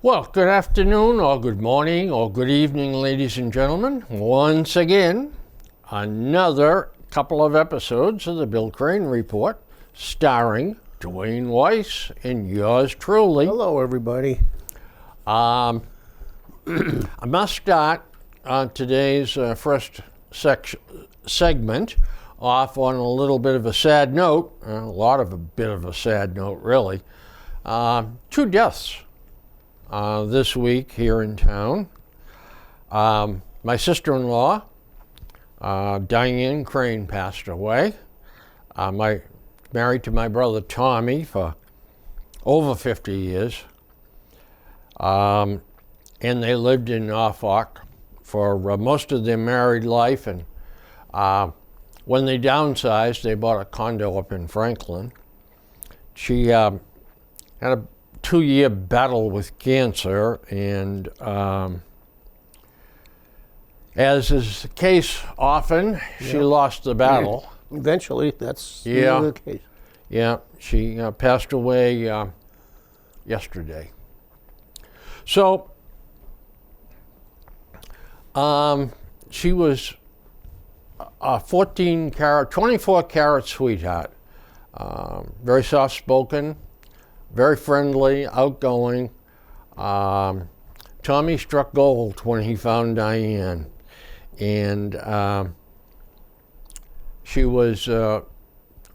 Well, good afternoon, or good morning, or good evening, ladies and gentlemen. Once again, another couple of episodes of the Bill Crane Report, starring Dwayne Weiss and yours truly. Hello, everybody. I must start today's first segment off on a little bit of a sad note, a bit of a sad note, really. 2 deaths this week here in town. My sister-in-law, Diane Crane, passed away. Married to my brother Tommy for over 50 years. And they lived in Norfolk for most of their married life. And when they downsized, they bought a condo up in Franklin. She had a 2-year battle with cancer, and as is the case often, she lost the battle. Eventually, that's Yeah. the case. Yeah, she passed away yesterday. So, she was a 24 karat sweetheart, very soft-spoken, very friendly, outgoing. Tommy struck gold when he found Diane. And she was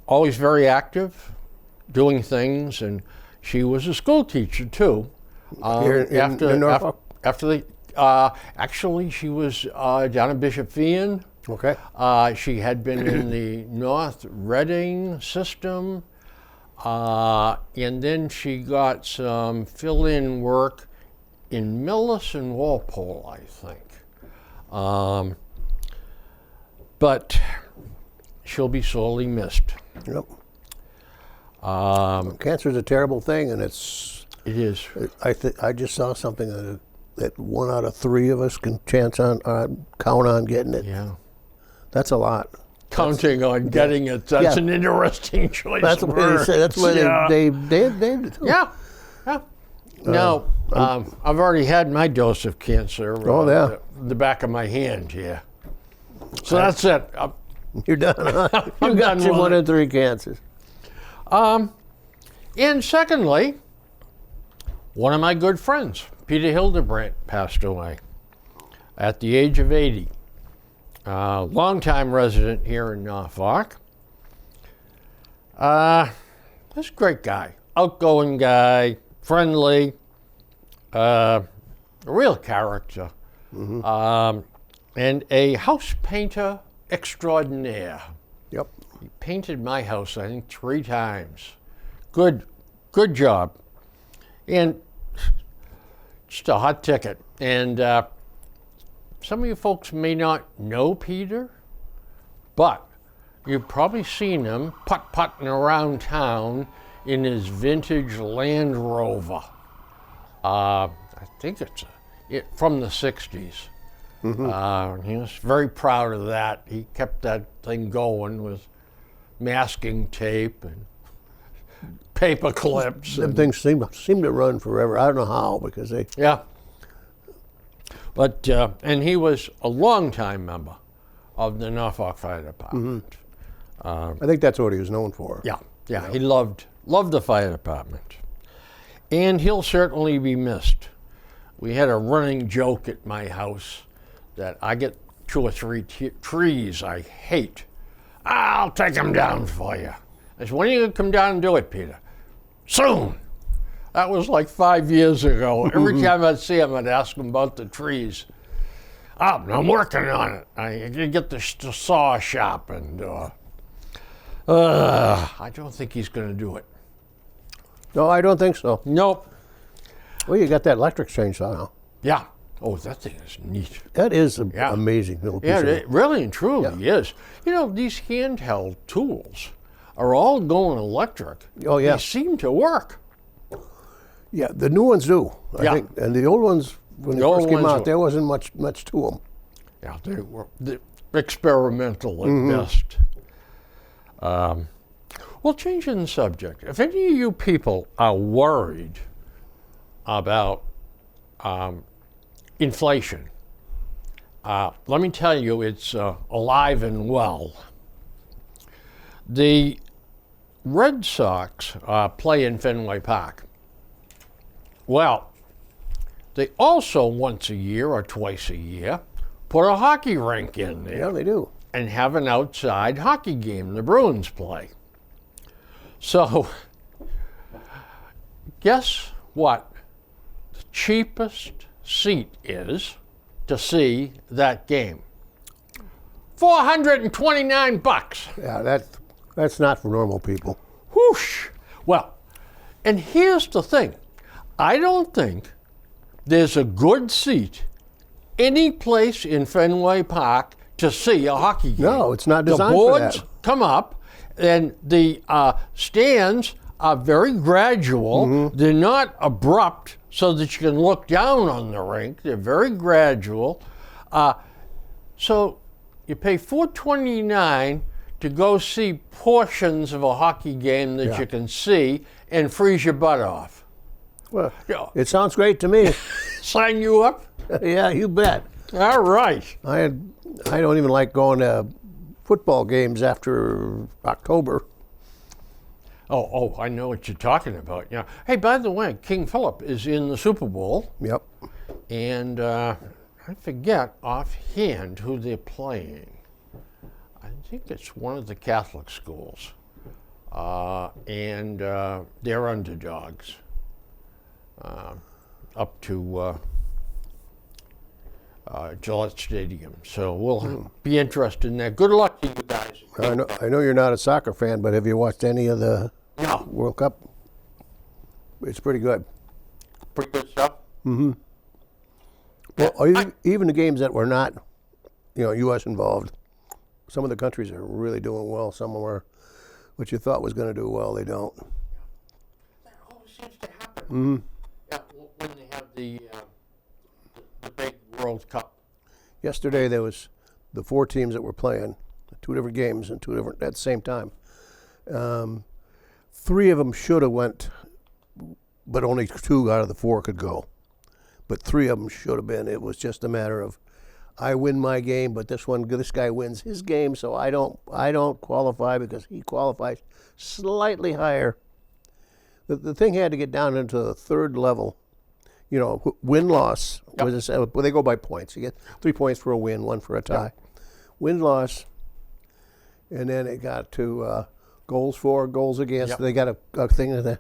always very active, doing things, and she was a school teacher too. Here in Norfolk? Actually, she was down in Bishop Feion. Okay. She had been in the North Reading system. And then she got some fill-in work in Millis and Walpole, I think. But she'll be sorely missed. Yep. Cancer's a terrible thing, and It is. I just saw something that 1 out of 3 of us can count on getting it. Yeah. That's a lot. Counting on getting it. That's an interesting choice. That's what they say. That's why they Yeah. Yeah. No, I've already had my dose of cancer. The back of my hand here. So that's it. You're done. Huh? I'm You got done your with 1 it. in 3 cancers. And secondly, one of my good friends, Peter Hildebrandt, passed away at the age of 80. Longtime resident here in Norfolk. This great guy, outgoing guy, friendly, a real character, and a house painter extraordinaire. Yep. He painted my house, I think, 3 times. Good job. And just a hot ticket. And some of you folks may not know Peter, but you've probably seen him putt-putting around town in his vintage Land Rover. I think it's from the 60s. He was very proud of that. He kept that thing going with masking tape and paper clips. Them things seem to run forever. I don't know how, because they... Yeah. But, and he was a longtime member of the Norfolk Fire Department. I think that's what he was known for. Yeah, he loved the fire department. And he'll certainly be missed. We had a running joke at my house that I get 2 or 3 trees I hate. I'll take them down for you. I said, when are you going to come down and do it, Peter? Soon. That was like 5 years ago. Every time I'd see him, I'd ask him about the trees. I'm working on it. I get the saw shop, and I don't think he's going to do it. No, I don't think so. Nope. Well, you got that electric chainsaw now. Yeah. Oh, that thing is neat. That is an amazing little piece Yeah, of it really and truly is. You know, these handheld tools are all going electric. Oh, yeah. They seem to work. Yeah, the new ones do, I think. And the old ones when they The old first came ones out, were- there wasn't much to them. Yeah, they were experimental at best. Well, changing the subject. If any of you people are worried about inflation, let me tell you, it's alive and well. The Red Sox play in Fenway Park. Well, they also once a year or twice a year put a hockey rink in there Yeah, they do. and have an outside hockey game the Bruins play. So, guess what the cheapest seat is to see that game? $429. Yeah, that's not for normal people. Whoosh. Well, and here's the thing. I don't think there's a good seat any place in Fenway Park to see a hockey game. No, it's not The designed for boards that. come up, and the stands are very gradual. Mm-hmm. They're not abrupt so that you can look down on the rink. They're very gradual. So you pay $429 to go see portions of a hockey game that Yeah. you can see and freeze your butt off. Well, Yeah. it sounds great to me. Sign you up? Yeah, you bet. All right. I don't even like going to football games after October. Oh, I know what you're talking about. Yeah. Hey, by the way, King Philip is in the Super Bowl, Yep. and I forget offhand who they're playing. I think it's one of the Catholic schools, and they're underdogs up to Gillette Stadium. So we'll be interested in that. Good luck to you guys. I know you're not a soccer fan, but have you watched any of the No, World Cup? It's pretty good. pretty good stuff. Well, even the games that were not, U.S. involved, some of the countries are really doing well. Some are what you thought was going to do well, they don't. That always seems to happen. Yeah, when they have the big World Cup. Yesterday there was the 4 teams that were playing, 2 different games and 2 different at the same time. 3 of them should have went, but only 2 out of the 4 could go. But 3 of them should have been. It was just a matter of, I win my game, but this guy wins his game, so I don't qualify because he qualifies slightly higher. The thing had to get down into the 3rd level. Win-loss. Yep. They go by points. You get 3 points for a win, 1 for a tie. Win-loss, and then it got to goals for, goals against. Yep. They got a thing. And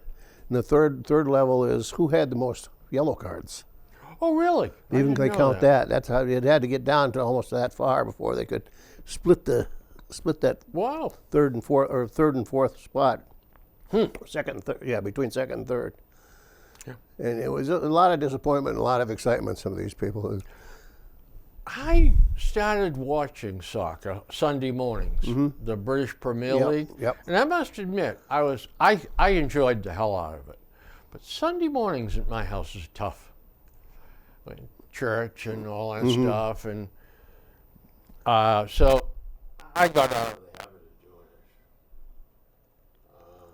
the third level is who had the most yellow cards. Oh, really? I Even didn't they know count that. That's how it had to get down to almost that far before they could split that Wow. third and fourth spot. Second and third, yeah, between second and third. Yeah. And it was a lot of disappointment and a lot of excitement. Some of these people. I started watching soccer Sunday mornings, the British Premier Yep, League, yep. and I must admit, I enjoyed the hell out of it. But Sunday mornings at my house is tough. Like church and all that stuff, and so I got out of the habit of doing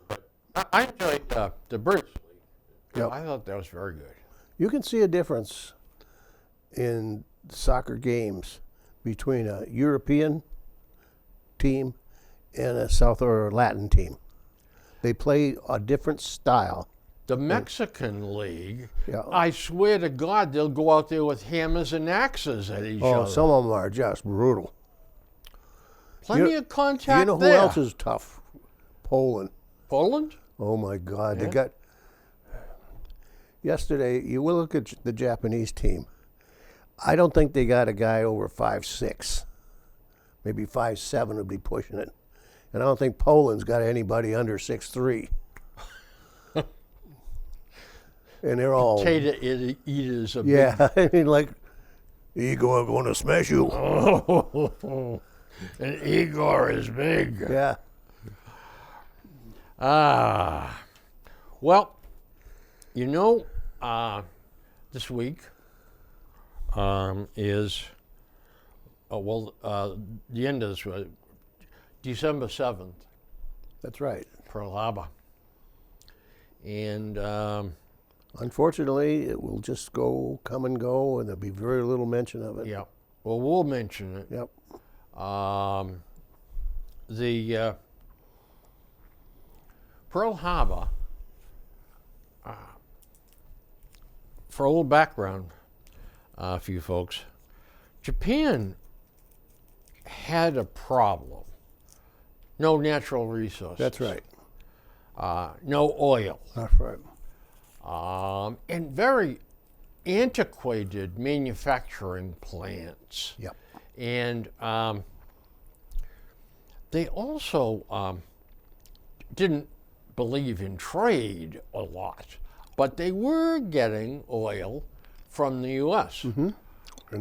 it. But I enjoyed the British League. Yep. I thought that was very good. You can see a difference in soccer games between a European team and a South or Latin team. They play a different style. The Mexican League, Yeah. I swear to God, they'll go out there with hammers and axes at each Oh, other. some of them are just brutal. Plenty you- of contact You know who there. else is tough? Poland. Poland? Oh my God, Yeah. they got. Yesterday, you will look at the Japanese team. I don't think they got a guy over 5'6". Maybe 5'7" would be pushing it, and I don't think Poland's got anybody under 6'3". And they're all Potato eaters are yeah. I mean, like Igor going to smash you. big. And Igor is big. Yeah. Well, this week is, the end of this was December 7th, That's right. Pearl Harbor. And Unfortunately, it will just come and go, and there'll be very little mention of it. yeah, well, we'll mention it. Yep. The Pearl Harbor, for a little background for you folks, Japan had a problem. No natural resources. That's right. No oil. That's right. And very antiquated manufacturing plants. Yep. And they also didn't believe in trade a lot, but they were getting oil from the U.S. And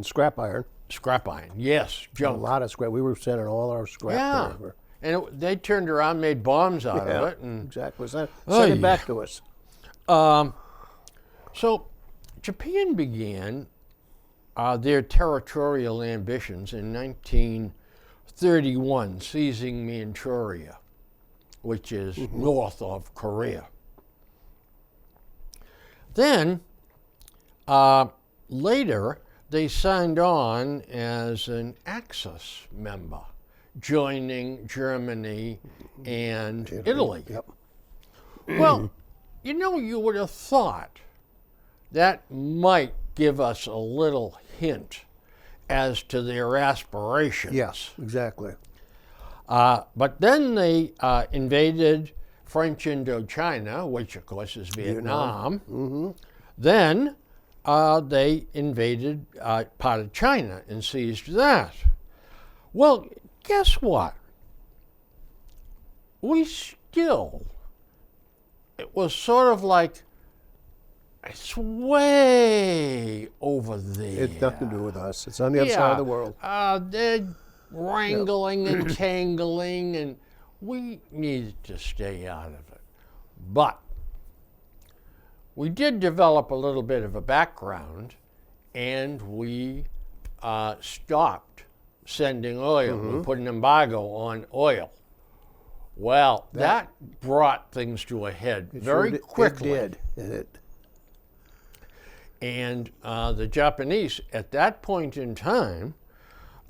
scrap iron. Scrap iron, yes, A junk. lot of scrap. We were sending all our scrap Yeah. there. And they turned around, made bombs out Yeah, of it, and exactly. Send Oh, it yeah. back to us. so Japan began their territorial ambitions in 1931, seizing Manchuria, which is north of Korea. Then, later, they signed on as an Axis member, joining Germany and Italy. Yep. Well, you would have thought that might give us a little hint as to their aspirations. Yes, exactly. But then they invaded French Indochina, which of course is Vietnam. Then they invaded part of China and seized that. Well, guess what? It was sort of like, it's way over there. It's nothing to do with us. It's on the other side of the world. They're wrangling and tangling, and we needed to stay out of it. But we did develop a little bit of a background, and we stopped sending oil. We put an embargo on oil. Well, that brought things to a head very quickly. It did. And the Japanese, at that point in time,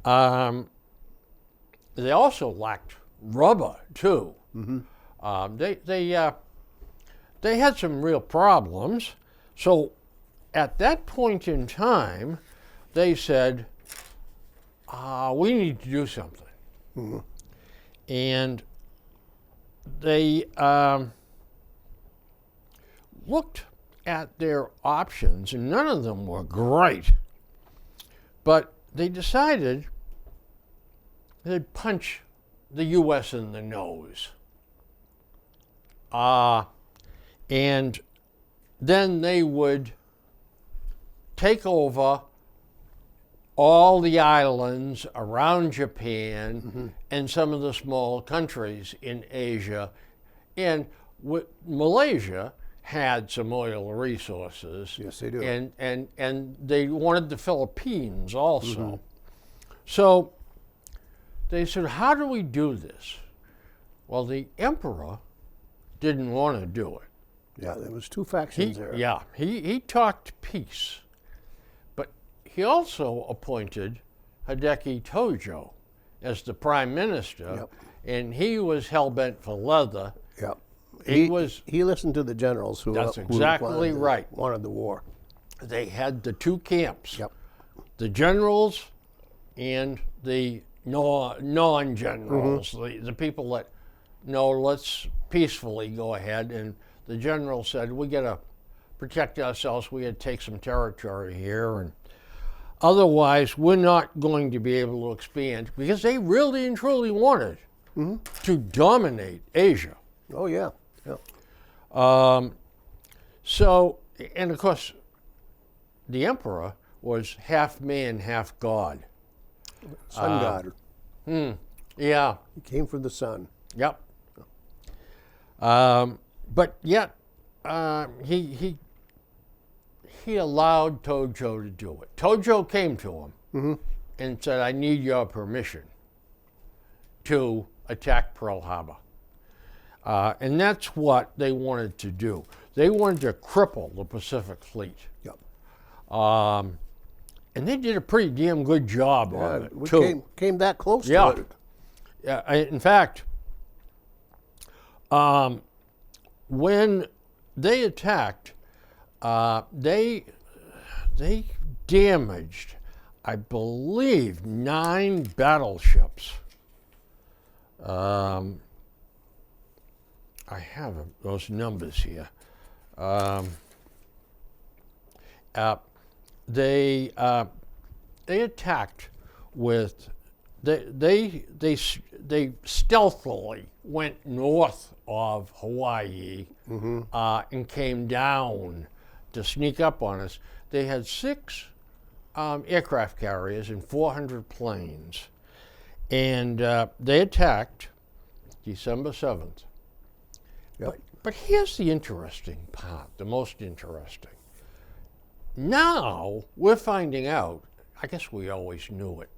they also lacked rubber too. They had some real problems. So at that point in time, they said, we need to do something. And they looked at their options, and none of them were great. But they decided they'd punch the U.S. in the nose. And then they would take over all the islands around Japan and some of the small countries in Asia. And Malaysia had some oil resources. Yes, they do. And they wanted the Philippines also. So they said, how do we do this? Well, the emperor didn't want to do it. Yeah, there was two factions there. Yeah, he talked peace. But he also appointed Hideki Tojo as the prime minister, and he was hell-bent for leather. Yep. He listened to the generals who That's exactly right. Wanted the war. They had the two camps. Yep. The generals and the non-generals, the people that, no, let's peacefully go ahead. And the general said, we got to protect ourselves. We got to take some territory here. And otherwise, we're not going to be able to expand, because they really and truly wanted to dominate Asia. Oh, yeah. Yeah. So, and of course, the emperor was half man, half god. Sun god. Yeah. He came from the sun. Yep. But yet, he he allowed Tojo to do it. Tojo came to him and said, I need your permission to attack Pearl Harbor. And that's what they wanted to do. They wanted to cripple the Pacific Fleet. Yep. And they did a pretty damn good job on it, We too. came that close Yeah. to it. Yeah, in fact, when they attacked, they damaged, I believe, 9 battleships. I have those numbers here. They attacked with they stealthily went north of Hawaii and came down to sneak up on us. They had 6 aircraft carriers and 400 planes, and they attacked December 7th. Yep. But here's the interesting part, the most interesting. Now we're finding out, I guess we always knew it,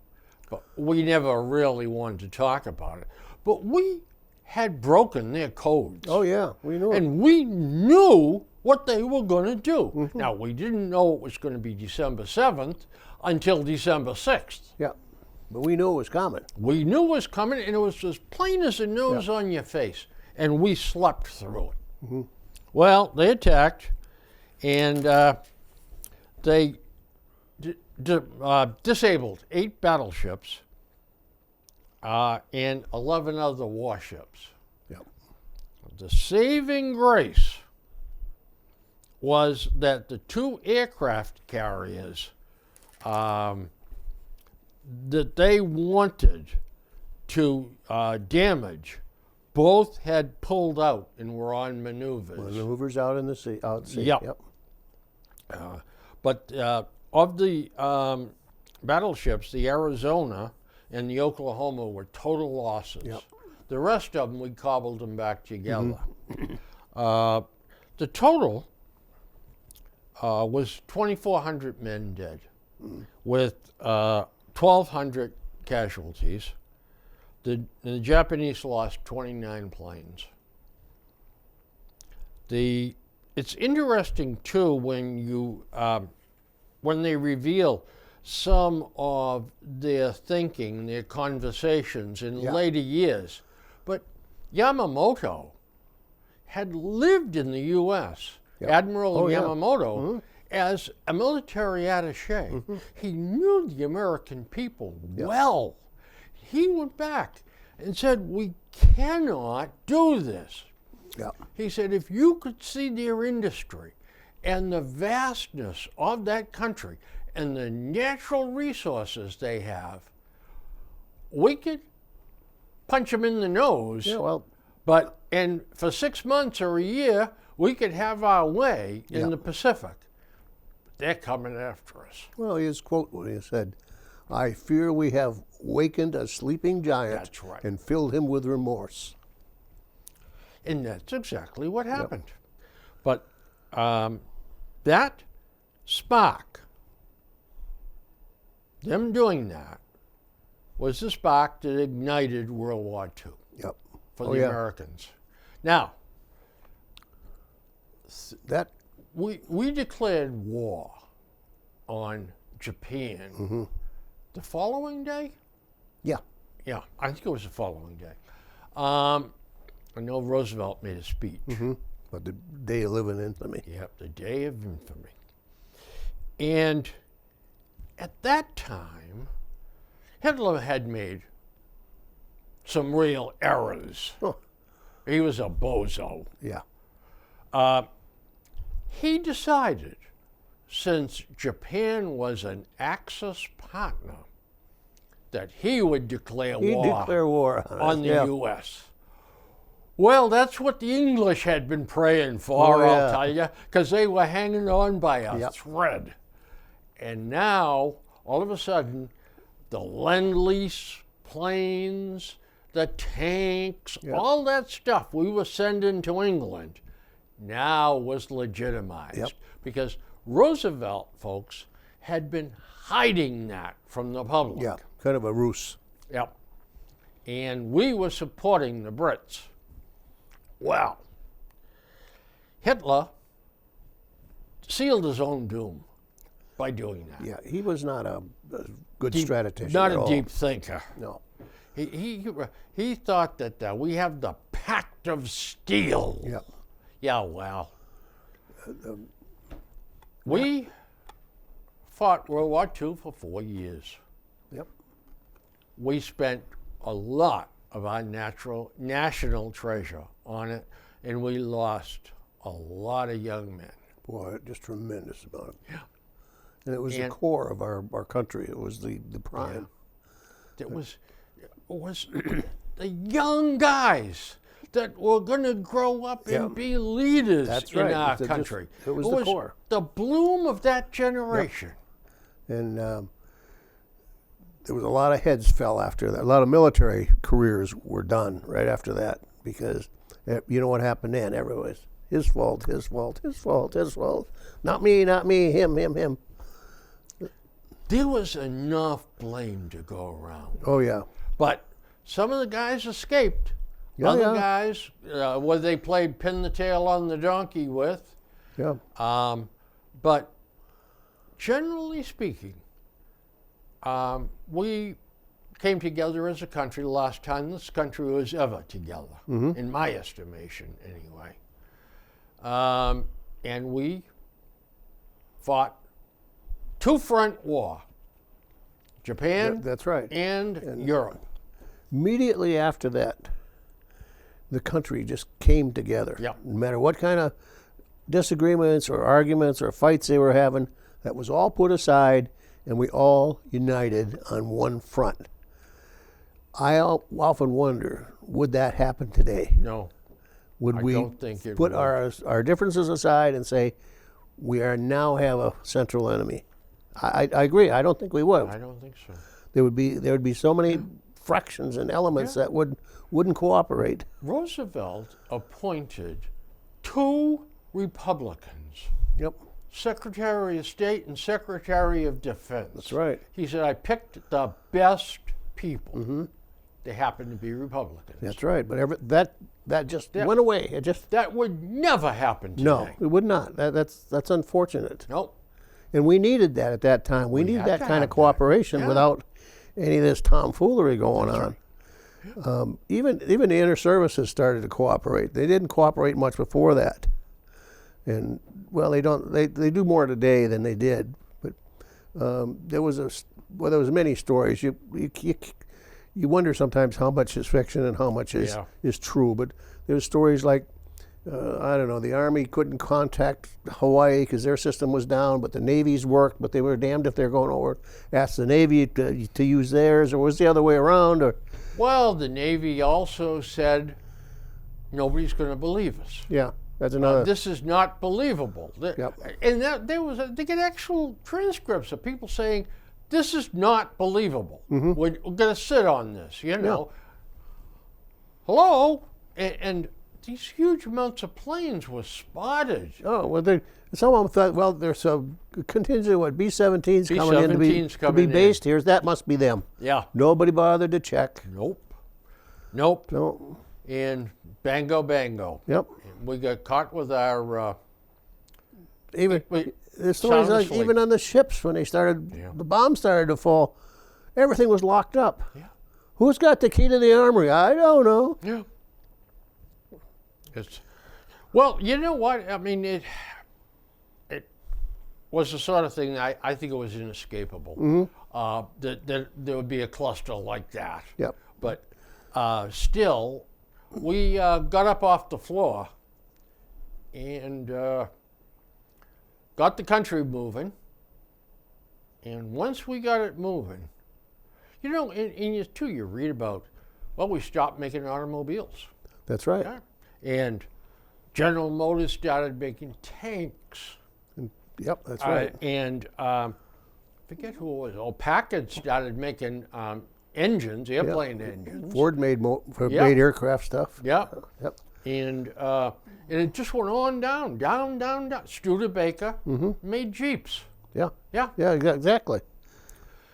but we never really wanted to talk about it. But we had broken their codes. Oh yeah, we knew it. And we knew what they were going to do. Now, we didn't know it was going to be December 7th until December 6th. Yeah, but we knew it was coming. We knew it was coming, and it was as plain as the nose on your face. And we slept through it. Well, they attacked, and they disabled 8 battleships and 11 other warships. Yep. The saving grace was that the 2 aircraft carriers that they wanted to damage both had pulled out and were on maneuvers. Maneuvers out in the sea, out at sea. Yep. But of the battleships, the Arizona and the Oklahoma were total losses. Yep. The rest of them, we cobbled them back together. The total was 2,400 men dead, with 1,200 casualties. The Japanese lost 29 planes. It's interesting too when they reveal some of their thinking, their conversations in later years. But Yamamoto had lived in the U.S. Admiral Yamamoto as a military attaché. He knew the American people well. He went back and said, we cannot do this. Yep. He said, if you could see their industry and the vastness of that country and the natural resources they have, we could punch them in the nose. Yeah, well, And for 6 months or a year, we could have our way in the Pacific. But they're coming after us. well, his quote when he said, "I fear we have wakened a sleeping giant That's right. and filled him with remorse." And that's exactly what happened. But that spark, them doing that, was the spark that ignited World War II Yep. for the Americans. Now, That we declared war on Japan the following day? yeah. Yeah, I think it was the following day. I know Roosevelt made a speech. But the day of living infamy. Yep, the day of infamy. And at that time, Hitler had made some real errors. Huh. He was a bozo. Yeah. He decided, since Japan was an Axis partner, that he would declare He'd war declare war on the yeah. U.S. Well, that's what the English had been praying for, Oh, I'll yeah. tell you, because they were hanging on by a Yep. thread. And now, all of a sudden, the Lend-Lease planes, the tanks, Yep. all that stuff we were sending to England now was legitimized. Yep. Because Roosevelt, folks, had been hiding that from the public. Yeah, kind of a ruse. Yep. And we were supporting the Brits. Well, Hitler sealed his own doom by doing that. Yeah, he was not a good strategist. Not at a all. deep thinker. No. He thought that we have the Pact of Steel. Yeah. Yeah, well. We fought World War II for 4 years. Yep. We spent a lot of our national treasure on it, and we lost a lot of young men. Boy, just tremendous amount. Yeah. And it was the And- core of our country. It was the prime. It was the young guys that were going to grow up Yeah. and be leaders That's in right. our It just- country. it was the core. The bloom of that generation. And there was a lot of heads fell after that. A lot of military careers were done right after that because you know what happened then? Everybody's his fault, his fault, his fault, his fault. Not me, him, him, him. There was enough blame to go around. Oh, yeah. But some of the guys escaped. Yeah, Other yeah. guys, what they played pin the tail on the donkey with. Yeah. But generally speaking, we came together as a country the last time this country was ever together, in my estimation, anyway. And we fought two-front war, Japan That's right. and Europe. Immediately after that, the country just came together. Yeah. No matter what kind of disagreements or arguments or fights they were having, that was all put aside, and we all united on one front. I often wonder, would that happen today? No, Would I we don't think it put would. our differences aside and say, we are now have a central enemy? I agree. I don't think we would. I don't think so. There would be so many fractions and elements that wouldn't cooperate. Roosevelt appointed 2 Republicans, Yep. Secretary of State and Secretary of Defense. That's right. He said, I picked the best people. They happened to be Republicans. That's right. But that just went away. It just That would never happen today. no, it would not. That's unfortunate. Nope. And we needed that at that time. We needed had that to kind have of that. cooperation Yeah. without any of this tomfoolery going on. Even the inner services started to cooperate. They didn't cooperate much before that, and well, they don't. They do more today than they did. But there was many stories. You wonder sometimes how much is fiction and how much is true. But there's stories like I don't know, the Army couldn't contact Hawaii because their system was down, but the Navy's worked, but they were damned if they're going over, ask the Navy to use theirs, or was it the other way around? Or Well, the Navy also said, nobody's going to believe us. yeah, that's another. This is not believable. Yep. And they get actual transcripts of people saying, this is not believable. We're going to sit on this, you know. Hello? And these huge amounts of planes were spotted. Oh, well, someone thought, well, there's a contingent of what, B-17s coming in to B-17s be coming in. based here. That must be them. Yeah. Nobody bothered to check. Nope. No. And bango, bango. Yep. We got caught with our... Even we- there's stories sound like asleep. even on the ships when they started, Yeah. the bombs started to fall, everything was locked up. Yeah. Who's got the key to the armory? I don't know. Yeah. Well, you know what? I mean, it was the sort of thing I think it was inescapable. That there would be a cluster like that. Yep. But still, we got up off the floor and got the country moving. And once we got it moving, you know, you read about, well, we stopped making automobiles. That's right. Yeah. And General Motors started making tanks. Yep, that's right. And forget who it was. Oh, Packard started making engines, airplane engines. Ford made Yeah. made aircraft stuff. Yeah. Yep. and it just went on down, down, down, down. Studebaker made Jeeps. Yeah. Yeah, Yeah, exactly.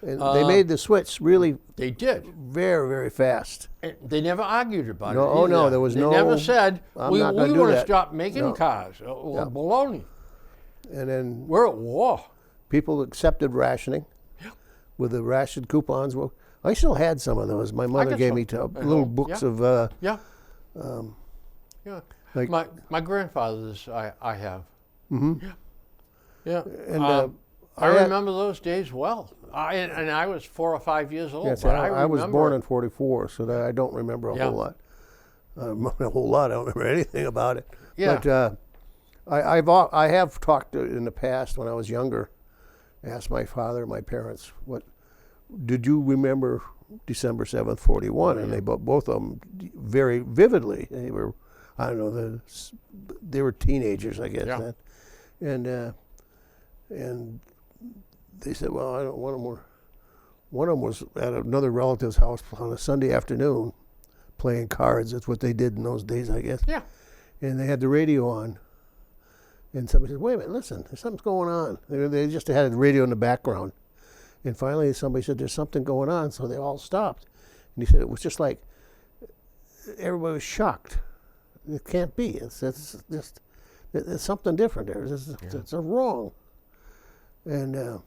And they made the switch really they did. very, very fast. And they never argued about No, it. oh, no, either. there was they no, never said, "I'm we not gonna do want to that." stop making No. cars. Well, baloney. And then We're at war. people accepted rationing with the ration coupons. Well, I still had some of those. My mother got gave some me at little home, books yeah. of, Yeah. Yeah. like- My grandfather's I have. Yeah. Yeah. and I had- remember those days well. And I was 4 or 5 years old. yes, but I was remember born it. in '44, so that I don't remember a Yeah. whole lot. A whole lot. I don't remember anything about it. Yeah. But I have talked in the past when I was younger. Asked my father, my parents, what did you remember December 7th, '41? And they both of them very vividly. They were, I don't know, they were teenagers, I guess. Yeah. Then. And they said, well, I don't. One of them was at another relative's house on a Sunday afternoon, playing cards. That's what they did in those days, I guess. Yeah. And they had the radio on. And somebody said, wait a minute, listen, something's going on. They just had the radio in the background. And finally somebody said, there's something going on. So they all stopped. And he said, it was just like, everybody was shocked. It can't be. It's just, there's something different there. It's wrong. And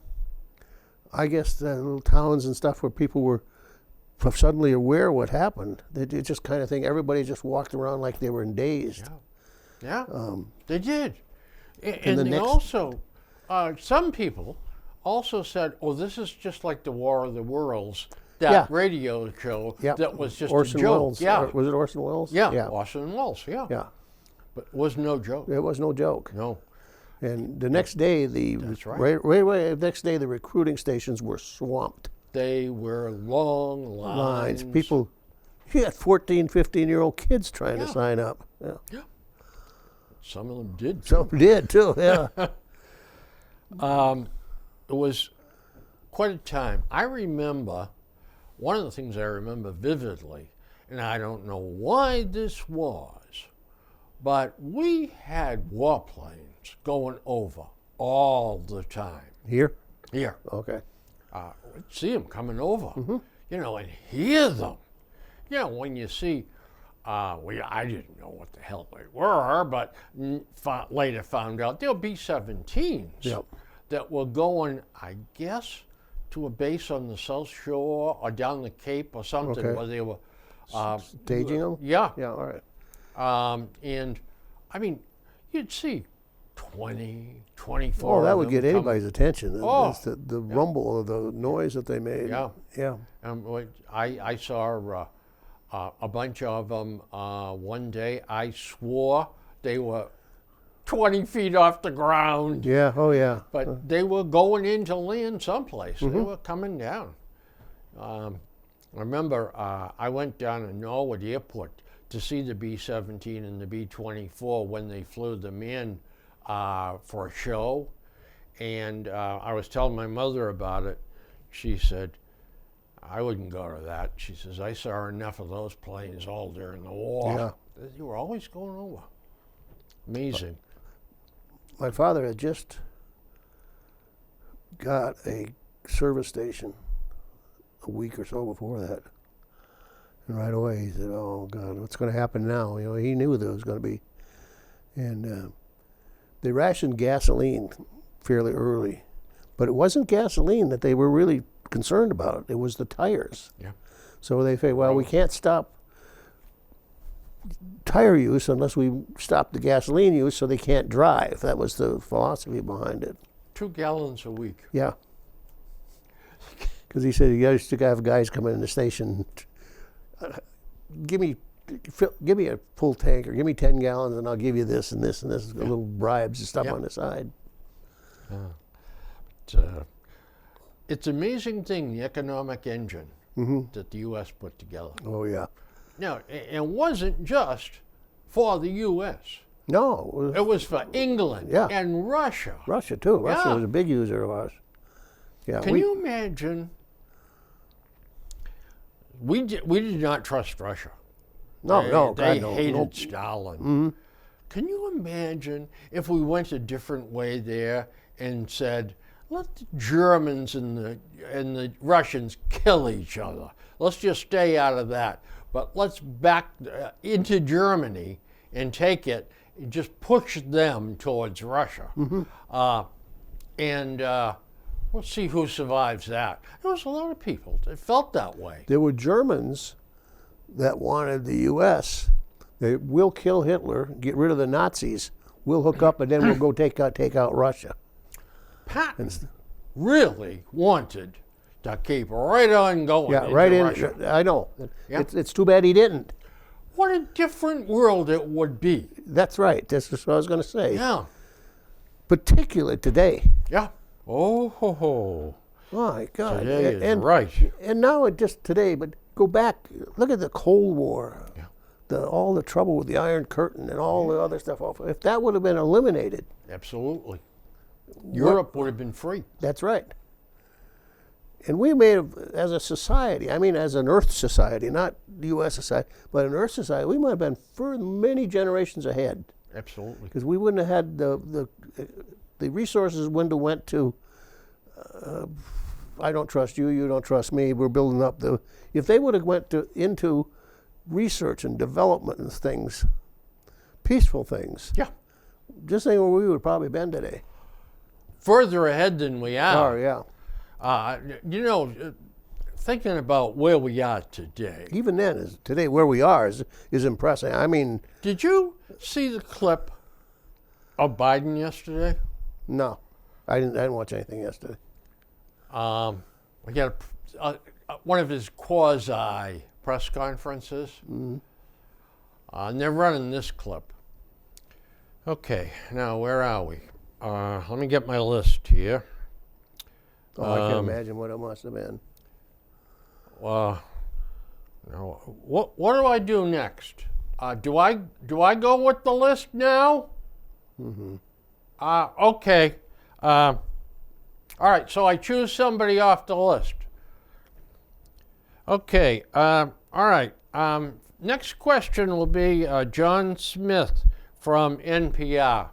I guess the little towns and stuff where people were suddenly aware of what happened, they just kind of think everybody just walked around like they were dazed. Yeah. They did. and the they next- also, some people also said, oh, this is just like the War of the Worlds, that Yeah. radio show Yeah. that was just Orson a joke. Welles. Yeah. Was it Orson Welles? Yeah. Yeah. Orson Welles, yeah. Yeah. But it was no joke. It was no joke. No. And the next day, That's right. the next day, the recruiting stations were swamped. They were long lines. People, you had 14, 15-year-old kids trying to Yeah. sign up. Yeah. Some of them did. Some did too. Yeah. It was quite a time. I remember, one of the things I remember vividly, and I don't know why this was, but we had warplanes going over all the time. Here. Here, Okay. we'd see them coming over, you know, and hear them. You know, when you see, I didn't know what the hell they were, but later found out they'll B-17s Yep. that were going, I guess, to a base on the South Shore or down the Cape or something Okay. where they were. Staging them. Yeah. Yeah. All right. And, I mean, you'd see 20, 24 Oh, that of would them get come- anybody's attention. Oh, It's the rumble of the noise that they made. Yeah. Yeah. I saw a bunch of them one day. I swore they were 20 feet off the ground, Yeah. Oh, yeah. but they were going into land someplace. They were coming down. I remember I went down to Norwood Airport to see the B-17 and the B-24 when they flew them in for a show. And I was telling my mother about it. She said, I wouldn't go to that. She says, I saw enough of those planes all during the war. Yeah. You were always going over. Amazing. My father had just got a service station a week or so before that. And right away he said, oh, God, what's going to happen now? You know, he knew there was going to be. And they rationed gasoline fairly early. But it wasn't gasoline that they were really concerned about. It was the tires. Yeah. So they say, well, we can't stop tire use unless we stop the gasoline use so they can't drive. That was the philosophy behind it. 2 gallons a week. Yeah. Because he said, you used to have guys come in the station, give me a full tank or give me 10 gallons and I'll give you this and this and this, little bribes and stuff Yeah. on the side. It's an amazing thing, the economic engine that the U.S. put together. Oh, yeah. Now, it wasn't just for the U.S. No, It was for England Yeah. and Russia. Russia too. Russia Yeah. was a big user of ours. Yeah. Can you imagine? We did not trust Russia. No, no, They God, no, hated no. Stalin. Can you imagine if we went a different way there and said, let the Germans and the Russians kill each other. Let's just stay out of that. But let's back into Germany and take it and just push them towards Russia. And we'll see who survives that. There was a lot of people that felt that way. There were Germans that wanted the U.S. They will kill Hitler, get rid of the Nazis. We'll hook up, and then we'll go take out Russia. Patton really wanted to keep right on going Yeah, into right in. Russia. I know. Yeah. It's too bad he didn't. What a different world it would be. That's right. That's what I was going to say. Yeah, Particularly today. yeah. Oh, ho, ho. My God. Today is and, right. And now it just today, but go back. Look at the Cold War. Yeah. All the trouble with the Iron Curtain and all the other stuff. If that would have been eliminated, Absolutely. Europe would have been free. that's right. And we may have, as a society, I mean as an Earth society, not the U.S. society, but an Earth society, we might have been for many generations ahead. Absolutely. Because we wouldn't have had the resources wouldn't have went to, I don't trust you, you don't trust me, we're building up the, if they would have went into research and development and things, peaceful things, Yeah. just think where we would have probably been today. Further ahead than we are. Oh, yeah. Thinking about where we are today. Even then, today where we are is impressive. I mean, Did you see the clip of Biden yesterday? no, I didn't watch anything yesterday. We got one of his quasi press conferences. And they're running this clip. Okay, now where are we? Let me get my list here. Oh, I can't imagine what it must have been. Now, what do I do next? Do I go with the list now? Okay. All right. So I choose somebody off the list. Okay. All right. Next question will be John Smith from NPR.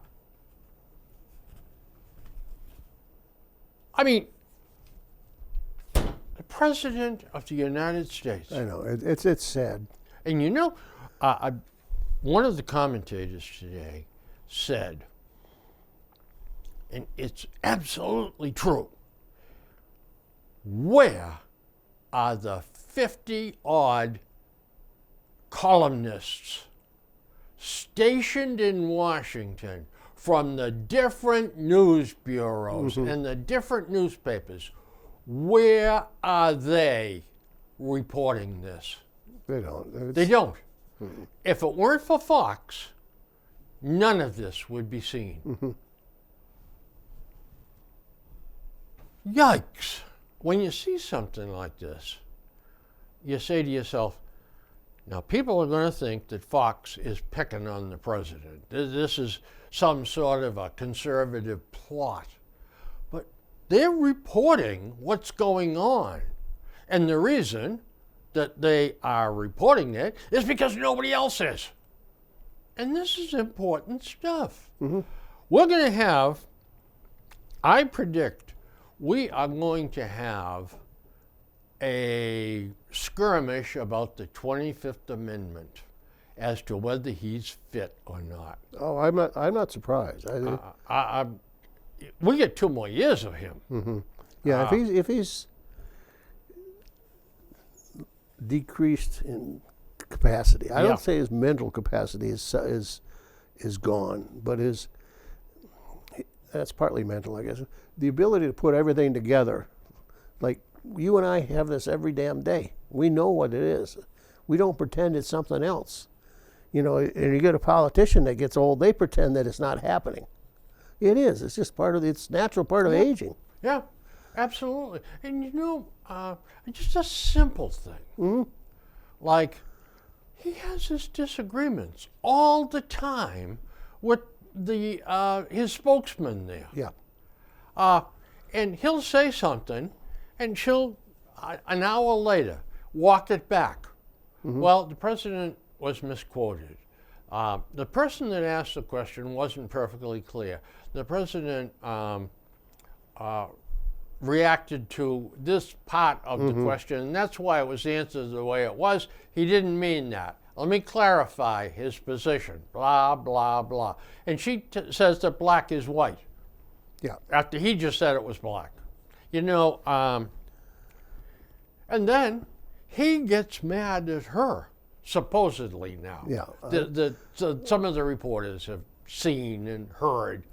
I mean, the President of the United States. I know it's sad. And you know, one of the commentators today said, and it's absolutely true, where are the 50-odd columnists stationed in Washington from the different news bureaus and the different newspapers? Where are they reporting this? They don't. They don't. If it weren't for Fox, none of this would be seen. Yikes. When you see something like this, you say to yourself, now people are going to think that Fox is picking on the president. This is some sort of a conservative plot. But they're reporting what's going on. And the reason that they are reporting it is because nobody else is. And this is important stuff. We're going to have, I predict, we are going to have a skirmish about the 25th Amendment as to whether he's fit or not. Oh, I'm not surprised. We get 2 more years of him. Yeah, if he's decreased in capacity, I Yeah. don't say his mental capacity is gone, but that's partly mental, I guess. The ability to put everything together, like you and I have this every damn day. We know what it is. We don't pretend it's something else. You know, and you get a politician that gets old, they pretend that it's not happening. It is. It's just it's natural part of aging. Yeah, absolutely. And you know, just a simple thing. Like, he has his disagreements all the time with his spokesman there. Yeah. And he'll say something, and she'll, an hour later, walk it back. Well, the president was misquoted. The person that asked the question wasn't perfectly clear. The president reacted to this part of the question, and that's why it was answered the way it was. He didn't mean that. Let me clarify his position. Blah, blah, blah. And she says that black is white. Yeah. After he just said it was black. You know, and then he gets mad at her, supposedly now. Yeah. Some of the reporters have seen and heard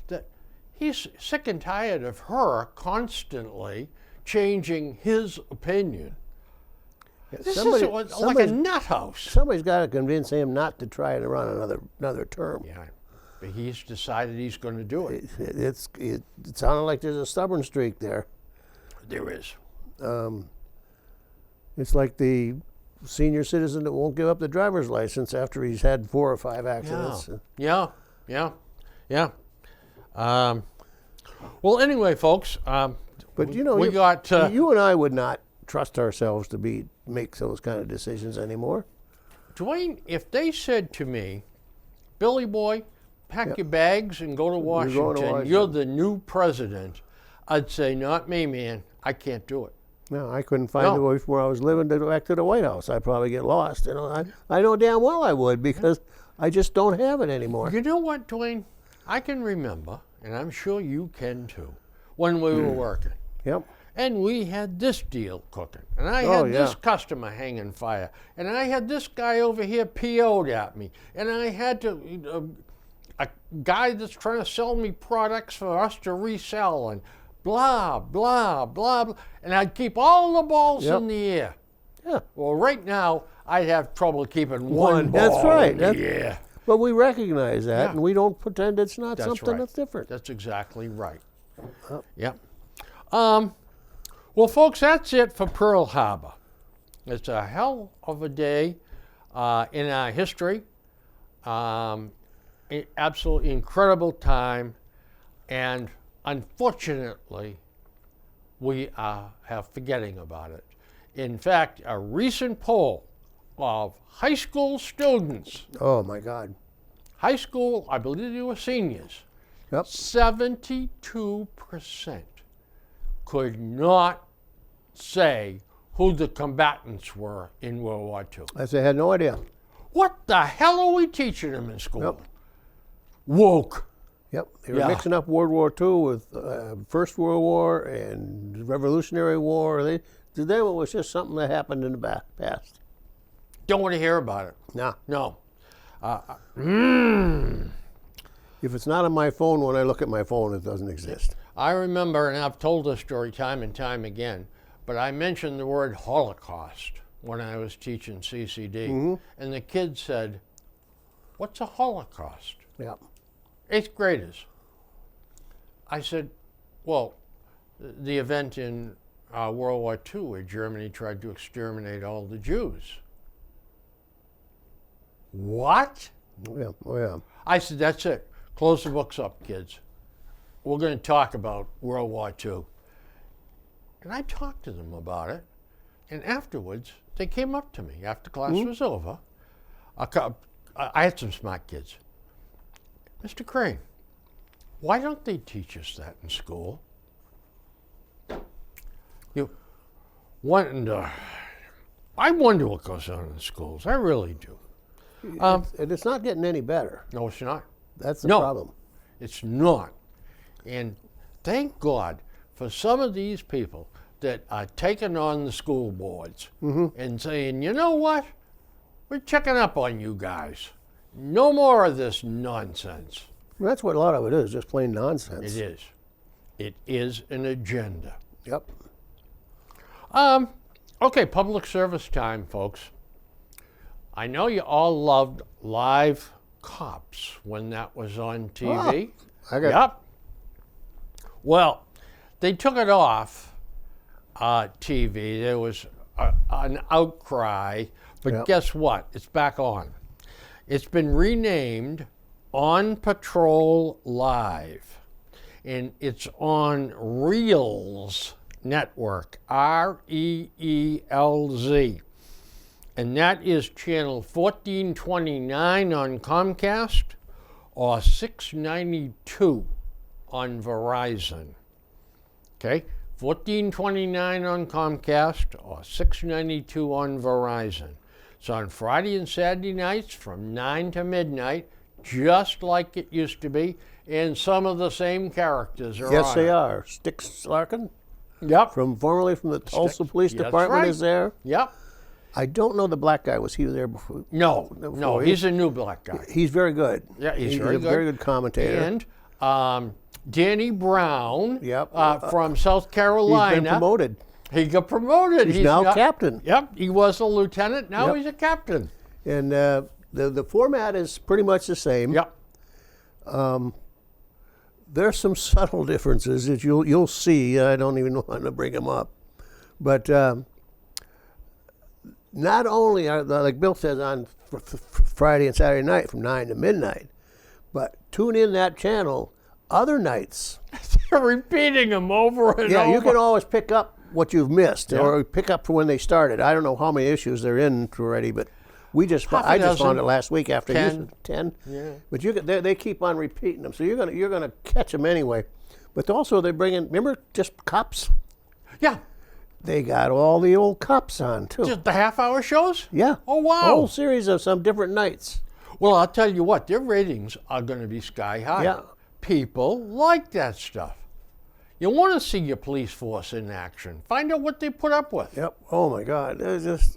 that he's sick and tired of her constantly changing his opinion. This is like a nut house. Somebody's got to convince him not to try to run another term. Yeah, but he's decided he's going to do it. It sounded like there's a stubborn streak there. There is. It's like the senior citizen that won't give up the driver's license after he's had 4 or 5 accidents. Yeah. Well, anyway, folks. But you know, we got. You and I would not trust ourselves to make those kind of decisions anymore. Dwayne, if they said to me, Billy boy, pack your bags and go to Washington. You're the new president, I'd say, not me, man. I can't do it. No, I couldn't find a way from where I was living to go back to the White House. I'd probably get lost. You know, I know damn well I would, because I just don't have it anymore. You know what, Dwayne? I can remember, and I'm sure you can too, when we were working. Yep. And we had this deal cooking, and I had this customer hanging fire, and I had this guy over here PO'd at me, and I had to a guy that's trying to sell me products for us to resell, and blah blah blah blah, and I'd keep all the balls in the air. Yeah. Well, right now I'd have trouble keeping one ball. That's right. In the air. But we recognize that, and we don't pretend it's not something that's different. That's exactly right. Yep. Well, folks, that's it for Pearl Harbor. It's a hell of a day in our history. Absolutely incredible time, and unfortunately, we have forgetting about it. In fact, a recent poll of high school students. Oh my God. High school, I believe they were seniors. Yep. 72% could not say who the combatants were in World War II. They had no idea. What the hell are we teaching them in school? Yep. Woke. Yep. They were mixing up World War II with First World War and Revolutionary War. To them, it was just something that happened in the past. Don't want to hear about it. Nah. No. If it's not on my phone, when I look at my phone, it doesn't exist. I remember, and I've told this story time and time again, but I mentioned the word Holocaust when I was teaching CCD, and the kids said, "What's a Holocaust?" Yeah. 8th graders. I said, well, the event in World War II where Germany tried to exterminate all the Jews. What? Yeah. Oh, yeah. I said, that's it. Close the books up, kids. We're going to talk about World War II. And I talked to them about it. And afterwards, they came up to me after class was over. I had some smart kids. Mr. Crane, why don't they teach us that in school? You wonder. I wonder what goes on in schools. I really do. And it's not getting any better. No, it's not. That's the problem. It's not. And thank God for some of these people that are taking on the school boards and saying, you know what? We're checking up on you guys. No more of this nonsense. Well, that's what a lot of it is, just plain nonsense. It is. It is an agenda. Yep. Okay, public service time, folks. I know you all loved Live Cops when that was on TV. Yep. Well, they took it off TV. There was an outcry, but guess what? It's back on. It's been renamed On Patrol Live, and it's on Reelz Network, Reelz. and that is channel 1429 on Comcast or 692 on Verizon. Okay, 1429 on Comcast or 692 on Verizon. It's on Friday and Saturday nights from 9 to midnight, just like it used to be, and some of the same characters are Yes, on they it. are. Styx Larkin, Yep. formerly from the Tulsa Police That's Department, right. is there. Yep. I don't know the black guy. Was he there before? No, Before he's a new black guy. He's very good. Yeah, he's a very good. very good commentator. And Danny Brown Yep. from South He's Carolina. been promoted. He got promoted. He's now not- captain. Yep, he was a lieutenant. Now Yep. he's a captain. And the format is pretty much the same. Yep. There's some subtle differences that you'll see. I don't even want to bring them up, but not only are like Bill says on Friday and Saturday night from 9 to midnight, but tune in that channel other nights. They're repeating them over and Yeah, over. you can always pick up what you've missed, Yeah. or pick up for when they started. I don't know how many issues they're in already, but Half a I just dozen. found it last week after 10. 10. Yeah. But they keep on repeating them, so you're gonna catch them anyway. But also they bring in, remember, just cops. Yeah, They got all the old cops on too. just the half-hour shows. Yeah. Oh, wow. A whole series of some different nights. Well, I'll tell you what, their ratings are going to be sky high. Yeah. People like that stuff. You want to see your police force in action. Find out what they put up with. Yep. Oh my God. It was just.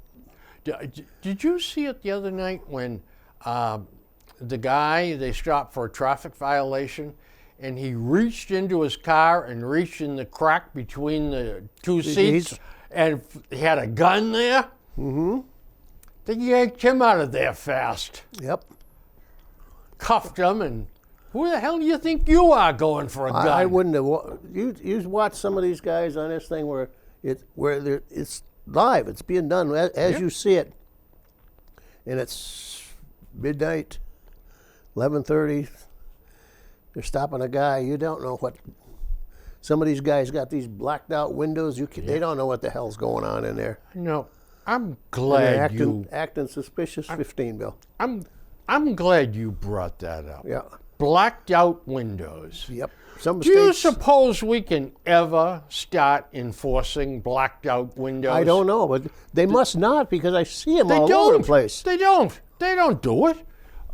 Did you see it the other night when the guy, they stopped for a traffic violation, and he reached into his car and reached in the crack between the two seats and he had a gun there? Mm-hmm. They yanked him out of there fast. Yep. Cuffed him, and who the hell do you think you are going for a gun? I wouldn't have. You watch some of these guys on this thing where it's live. It's being done as you see it, and it's midnight, 11:30. They're stopping a guy. You don't know what. Some of these guys got these blacked out windows. They don't know what the hell's going on in there. No, I'm And glad they're acting suspicious. 15, Bill. I'm glad you brought that up. Yeah. Blacked out windows. Yep. Some Do you mistakes. suppose we can ever start enforcing blacked out windows? I don't know, but they must not, because I see them They all don't. over the place. They don't. They don't do it.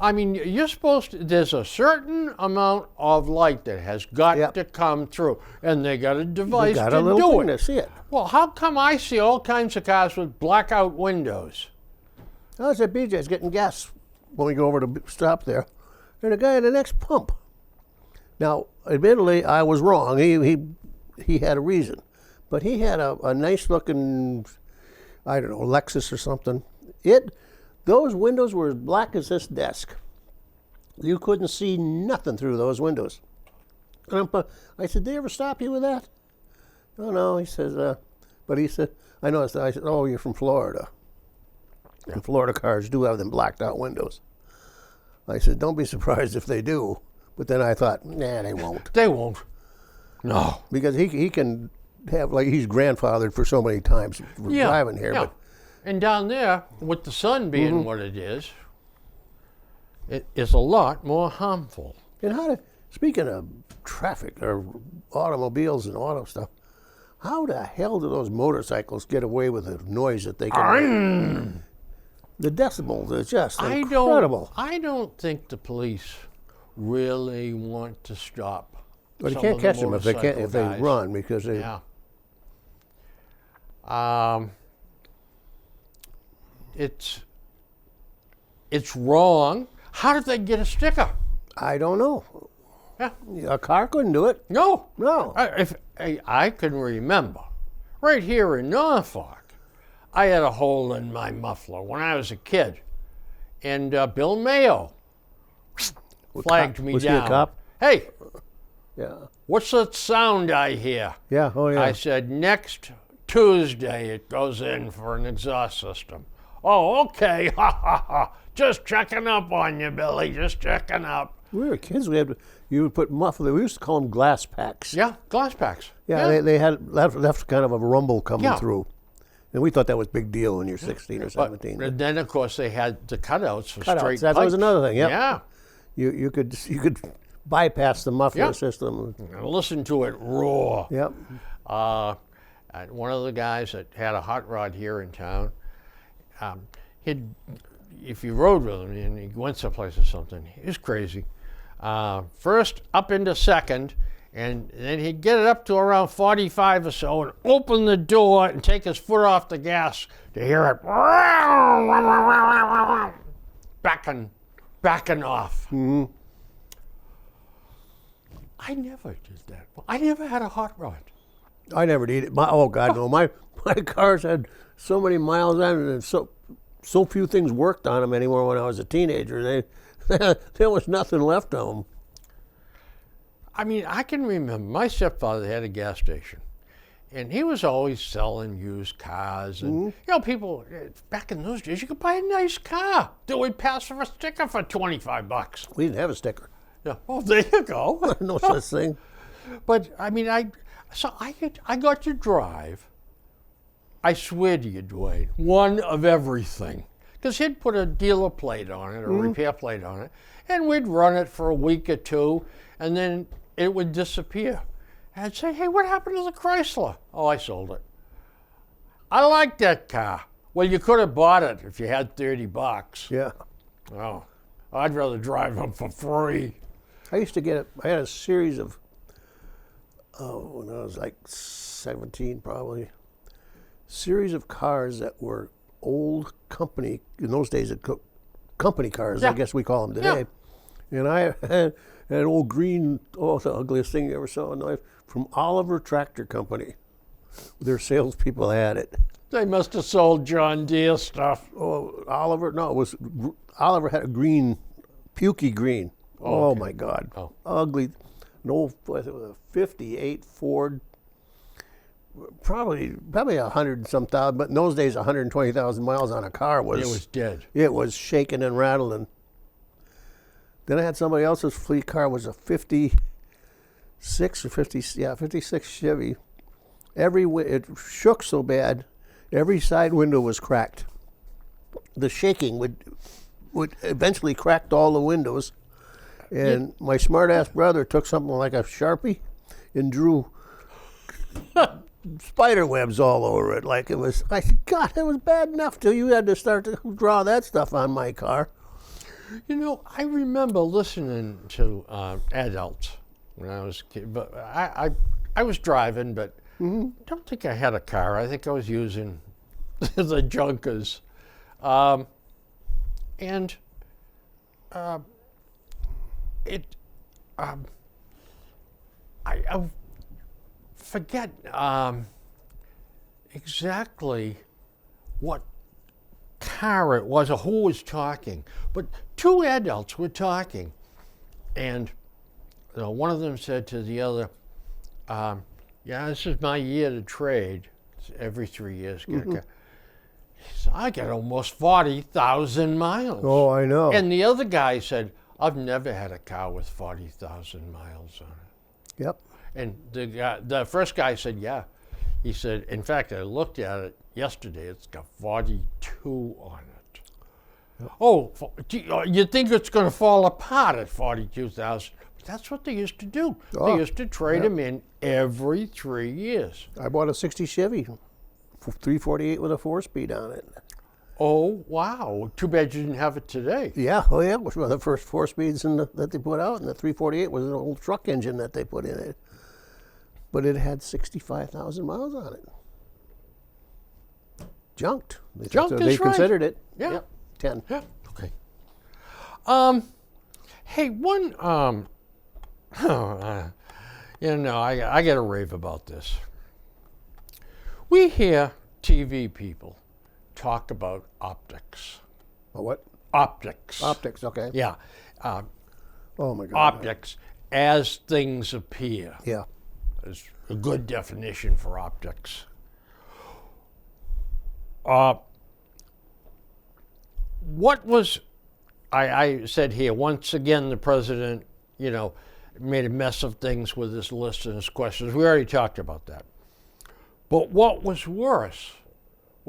I mean, you're supposed to, there's a certain amount of light that has got Yep. to come through, and they got a They device got to a little do thing it. to see it. Well, how come I see all kinds of cars with blackout windows? I was at BJ's getting gas when we go over to stop there, and a guy at the next pump. Now, admittedly, I was wrong. He had a reason, but he had a nice looking, I don't know, Lexus or something. Those windows were as black as this desk. You couldn't see nothing through those windows. And I said, "Did they ever stop you with that?" "Oh no," he says. But he said, "I noticed that." I said, "Oh, you're from Florida. And Florida cars do have them blacked out windows." I said, "Don't be surprised if they do." But then I thought, nah, they won't. They won't. No. Because he can have, like, he's grandfathered for so many times for driving here. Yeah. But And down there, with the sun being Mm-hmm. what it is a lot more harmful. and speaking of traffic or automobiles and auto stuff, how the hell do those motorcycles get away with the noise that they can make? The decibels are just incredible. I don't think the police really want to stop. But you some can't of the catch them if they motorcycle guys. run, because they. Yeah. It's wrong. How did they get a sticker? I don't know. Yeah. A car couldn't do it. No. No. I can remember, right here in Norfolk, I had a hole in my muffler when I was a kid, and Bill Mayo flagged me was down. he a cop? Hey, Yeah. what's that sound I hear? Yeah. Oh yeah. I said, next Tuesday it goes in for an exhaust system. Oh, okay, ha ha ha. Just checking up on you, Billy, just checking up. We were kids. You would put muffler. We used to call them glass packs. Yeah, glass packs. Yeah. They had left kind of a rumble coming Yeah. through, And we thought that was a big deal when you're 16 or But 17. and then, of course, they had the cutouts for Cutouts, straight that was pipes. another thing, yep. Yeah. You could bypass the muffler Yep. system. And listen to it roar. Yep. And one of the guys that had a hot rod here in town, if you rode with him and he went someplace or something, he was crazy. First up into second, and then he'd get it up to around 45 or so and open the door and take his foot off the gas to hear it backing off. Mm-hmm. I never did that. I never had a hot rod. I never did it. Oh God, no! My cars had so many miles on it, and so few things worked on them anymore. When I was a teenager, there was nothing left of them. I mean, I can remember my stepfather had a gas station, and he was always selling used cars. And you know, people back in those days, you could buy a nice car that would pass for a sticker for $25. We didn't have a sticker. Yeah. Well, there you go. No such thing. But I mean, I got to drive. I swear to you, Dwayne, one of everything. Because he'd put a dealer plate on it, or a repair plate on it, and we'd run it for a week or two, and then it would disappear. And I'd say, hey, what happened to the Chrysler? Oh, I sold it. I like that car. Well, you could have bought it if you had $30. Yeah. Oh, I'd rather drive them for free. I used to get I had a series of, when I was like 17 probably, series of cars that were old company, in those days, company cars, Yeah. I guess we call them today. And I had an old green, the ugliest thing you ever saw in life, from Oliver Tractor Company. Their salespeople had it. They must have sold John Deere stuff. Oh, Oliver, no, it was, Oliver had a green, pukey green. Oh, okay. my God. Oh. Ugly. An old, I think it was a 58 Ford, probably 100 and some thousand, but in those days, 120,000 miles on a car It was dead. it was shaking and rattling. Then I had somebody else's fleet car, was a 56 or 56 Chevy. It shook so bad, every side window was cracked. The shaking would eventually cracked all the windows. And my smart-ass brother took something like a Sharpie and drew spider webs all over it. Like it was, I said, God, it was bad enough till you had to start to draw that stuff on my car. You know, I remember listening to adults when I was a kid, but I was driving, but don't think I had a car. I think I was using the Junkers. I forget exactly what car it was or who was talking, but two adults were talking, and one of them said to the other, yeah, this is my year to trade. It's every 3 years. Get a car. He said, I got almost 40,000 miles. Oh, I know. And the other guy said, I've never had a car with 40,000 miles on it. Yep. And the first guy said, yeah. He said, in fact, I looked at it yesterday. It's got 42 on it. Yep. Oh, you think it's going to fall apart at 42,000? But that's what they used to do. Oh, They used to trade them in every 3 years. I bought a 60 Chevy, 348 with a 4-speed on it. Oh, wow. Too bad you didn't have it today. Yeah, it was one of the first 4-speeds that they put out, and the 348 was an old truck engine that they put in it. But it had 65,000 miles on it. Junked. Junk They is right. considered it. Yeah. Yep, 10. Yeah. Okay. Hey, one. I got to rave about this. We hear TV people talk about optics. Oh, what? Optics. Optics, okay. Yeah. Oh, my God. Optics as things appear Yeah. is a good definition for optics. What was, I said here, once again, the president, made a mess of things with his list and his questions. We already talked about that. But what was worse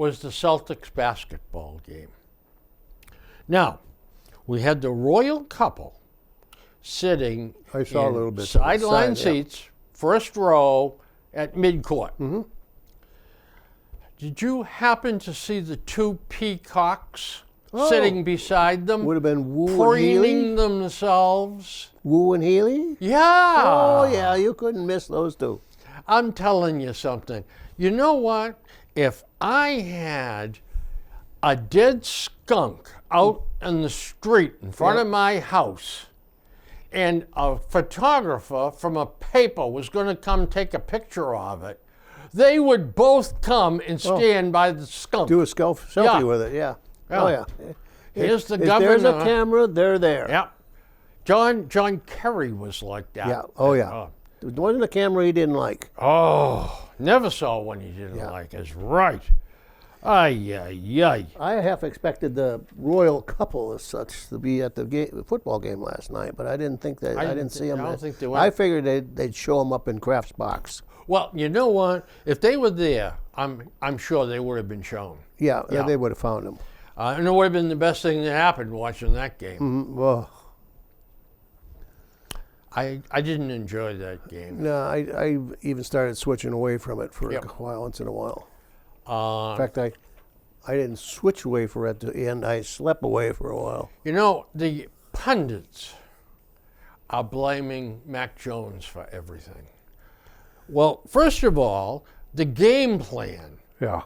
was the Celtics basketball game. Now, we had the royal couple sitting I saw a in little bit to the sideline side, yeah. seats, first row at midcourt. Mm-hmm. Did you happen to see the two peacocks sitting beside them, Would have been Wu and preening Healy. themselves? Wu and Healy? Yeah. Oh, yeah, you couldn't miss those two. I'm telling you something. You know what? If I had a dead skunk out in the street in front of my house, and a photographer from a paper was going to come take a picture of it, they would both come and stand by the skunk. Do a selfie Yeah. with it, yeah. Yeah. Oh, yeah. Here's the If there's a governor. camera, they're there. Yeah. John Kerry was like that. Yeah. Oh, yeah. There wasn't a camera he didn't like. Oh, never saw one he didn't like. Is right. Ay, ay, ay. I half expected the royal couple as such to be at the football game last night, but I didn't think that. I didn't see them. I don't think they went. I figured they'd show them up in Kraft's box. Well, you know what? If they were there, I'm sure they would have been shown. Yeah, Yeah. they would have found them. And it would have been the best thing that happened watching that game. Well, I didn't enjoy that game. no, I even started switching away from it for Yep. a while, once in a while. Uh, In fact, I didn't switch away for it at the end. I slept away for a while. You know, the pundits are blaming Mac Jones for everything. Well, first of all, the game plan Yeah.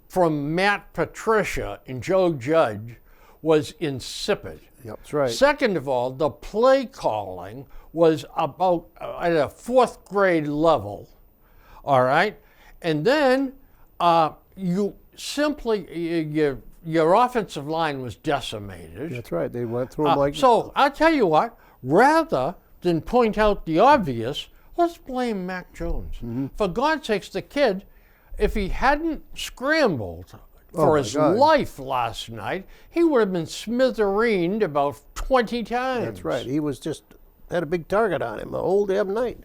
from Matt Patricia and Joe Judge was insipid. Yep, that's right. Second of all, the play calling was about at a fourth grade level. All right, and then you simply your offensive line was decimated. That's right. They went through them like So I'll tell you what. Rather than point out the obvious, let's blame Mac Jones. Mm-hmm. For God's sakes, the kid, if he hadn't scrambled for my his God. life last night, he would have been smithereened about 20 times. That's right. He was just had a big target on him the whole damn night.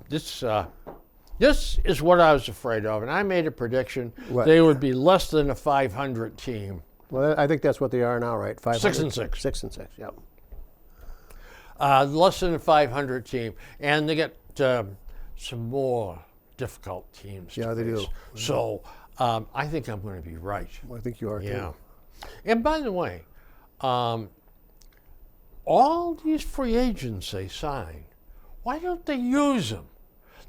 This is what I was afraid of, and I made a prediction What? they would be less than a 500 team. Well, I think that's what they are now, right? 500, 6-6. 6-6. Yep. Less than a 500 team, and they get some more difficult teams. Yeah, to they do. face. So I think I'm going to be right. I think you are Yeah. too. And by the way, all these free agents they sign, why don't they use them?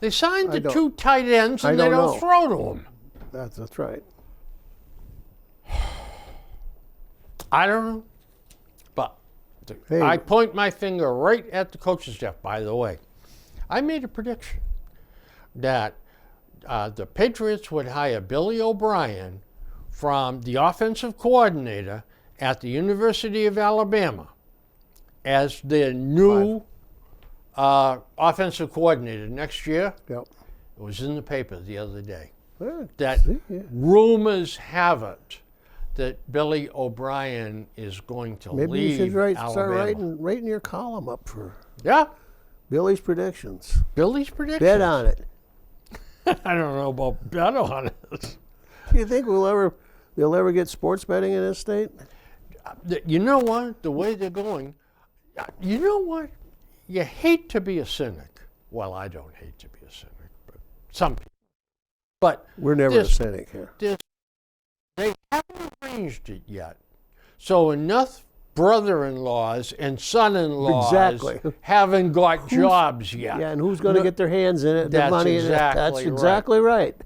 They signed the don't- two tight ends and I they don't don't know. throw to them. That's right. I don't know. But Hey. I point my finger right at the coaching staff, by the way. I made a prediction that the Patriots would hire Billy O'Brien from the offensive coordinator at the University of Alabama as their new offensive coordinator next year. Yep. It was in the paper the other day. Yeah, That see, yeah. rumors have it that Billy O'Brien is going to Maybe you leave should start Alabama. writing your column up for Yeah, Billy's predictions. Billy's prediction. Bet on it. I don't know about bet on it. Do you think they'll ever get sports betting in this state? You know what? The way they're going, you know what? You hate to be a cynic. Well, I don't hate to be a cynic, but some people. But We're never a This- cynic here. they haven't arranged it yet. So enough brother-in-laws and son-in-laws Exactly. haven't got jobs yet. Yeah, and who's going to No- get their hands in it? The That's money. exactly That's right. exactly right.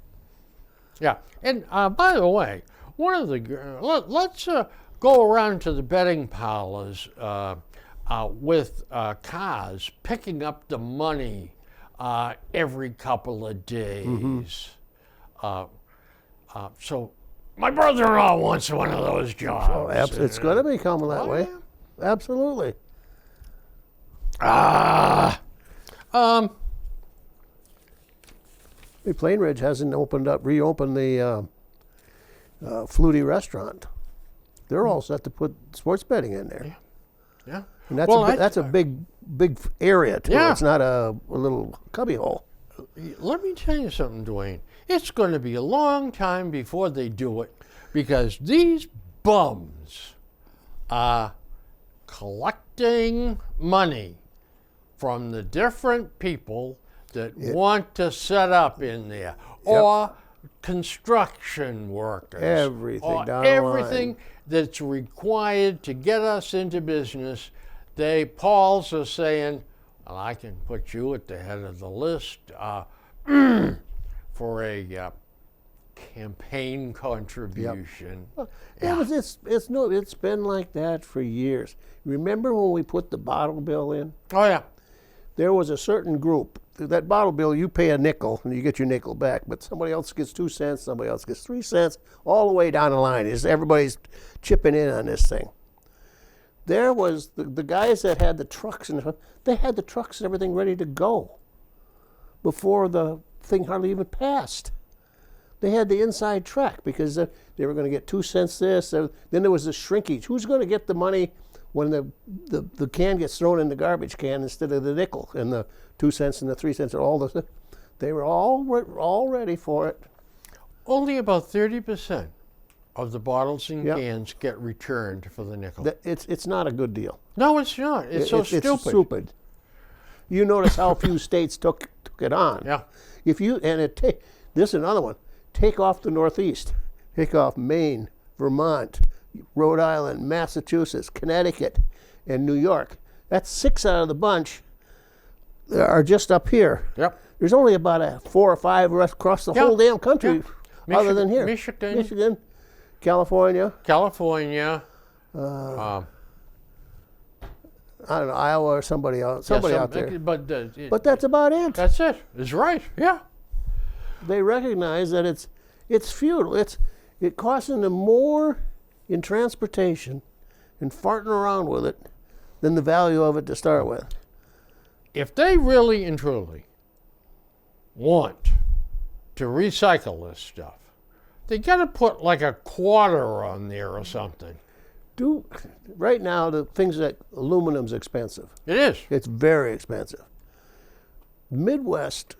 Yeah, and by the way, one of the let's go around to the betting parlors with cars picking up the money every couple of days. Mm-hmm. So my brother-in-law wants one of those jobs. Oh, it's going to be coming that way. Absolutely. Hey, Plain Ridge hasn't reopened the Flutie restaurant. They're all set to put sports betting in there. Yeah. And that's Well, that's a big area too. Yeah. It's not a little cubby hole. let me tell you something, Dwayne. It's going to be a long time before they do it because these bums are collecting money from the different people that want to set up in there, or construction workers, Everything or down the everything line. that's required to get us into business. Pauls are saying, well, I can put you at the head of the list for a campaign contribution. It's been like that for years. Remember when we put the bottle bill in? Oh yeah. There was a certain group. That bottle bill, you pay a nickel and you get your nickel back, but somebody else gets 2 cents, somebody else gets 3 cents, all the way down the line. Everybody's chipping in on this thing. There was the guys that had the trucks, and they had the trucks and everything ready to go before the thing hardly even passed. They had the inside track because they were going to get 2 cents this. Then there was the shrinkage. Who's going to get the money when the can gets thrown in the garbage can instead of the nickel and the 2 cents and the 3 cents and all this? They were all ready for it. Only about 30% of the bottles and Yep. cans get returned for the nickel. It's not a good deal. No, it's not. It's so stupid. It's stupid. You notice how few states took it on. Yeah. This is another one. Take off the Northeast. Take off Maine, Vermont, Rhode Island, Massachusetts, Connecticut, and New York. That's 6 out of the bunch that are just up here. Yep. There's only about 4 or 5 across the whole damn country, other than here. Michigan, California, California. I don't know, Iowa or somebody else, out there. But But that's about it. that's it. It's right. Yeah. They recognize that it's futile. It costing them more in transportation and farting around with it than the value of it to start with. If they really and truly want to recycle this stuff, they got to put like a quarter on there or something. Right now, the things that aluminum's expensive. It is. It's very expensive. Midwest,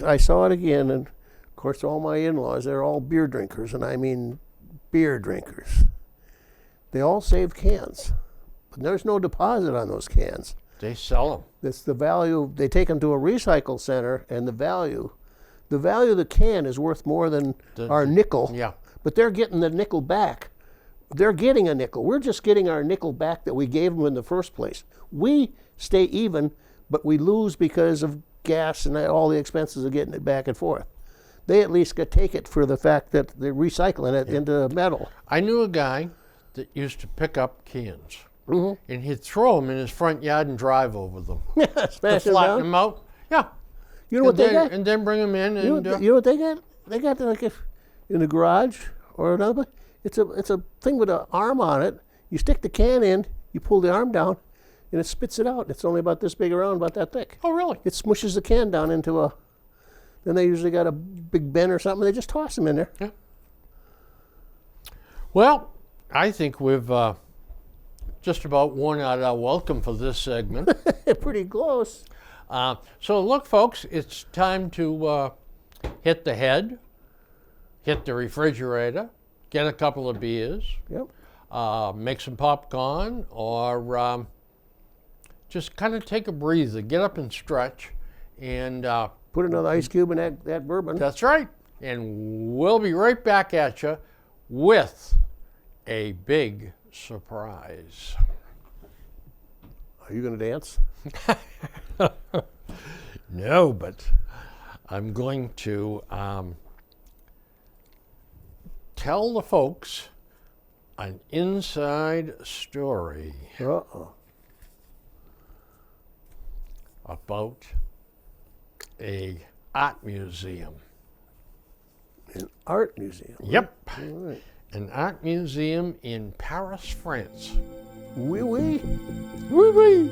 I saw it again, and of course, all my in-laws, they're all beer drinkers, and I mean beer drinkers. They all save cans, but there's no deposit on those cans. They sell them. That's the value. They take them to a recycle center, and the value of the can is worth more than our nickel. Yeah. But they're getting the nickel back. They're getting a nickel. We're just getting our nickel back that we gave them in the first place. We stay even, but we lose because of gas and all the expenses of getting it back and forth. They at least take it for the fact that they're recycling it into metal. I knew a guy that used to pick up cans, and he'd throw them in his front yard and drive over them to Smash them flatten down. them out. Yeah. You know what they got? And then bring them in. You And know what they got? They got like in the garage or another place. It's a thing with an arm on it. You stick the can in, you pull the arm down, and it spits it out. It's only about this big around, about that thick. oh, really? It smushes the can down into a. Then they usually got a big bin or something. They just toss them in there. Yeah. Well, I think we've just about worn out our welcome for this segment. Pretty close. So look, folks, it's time to hit the head, hit the refrigerator, get a couple of beers, Yep. make some popcorn, or just kind of take a breather, get up and stretch, and Put another ice cube in that bourbon. that's right. And we'll be right back at you with a big surprise. Are you going to dance? No, but I'm going to tell the folks an inside story Uh-oh. about a art museum. An art museum. Yep, All right. an art museum in Paris, France. Oui, oui. Oui, oui.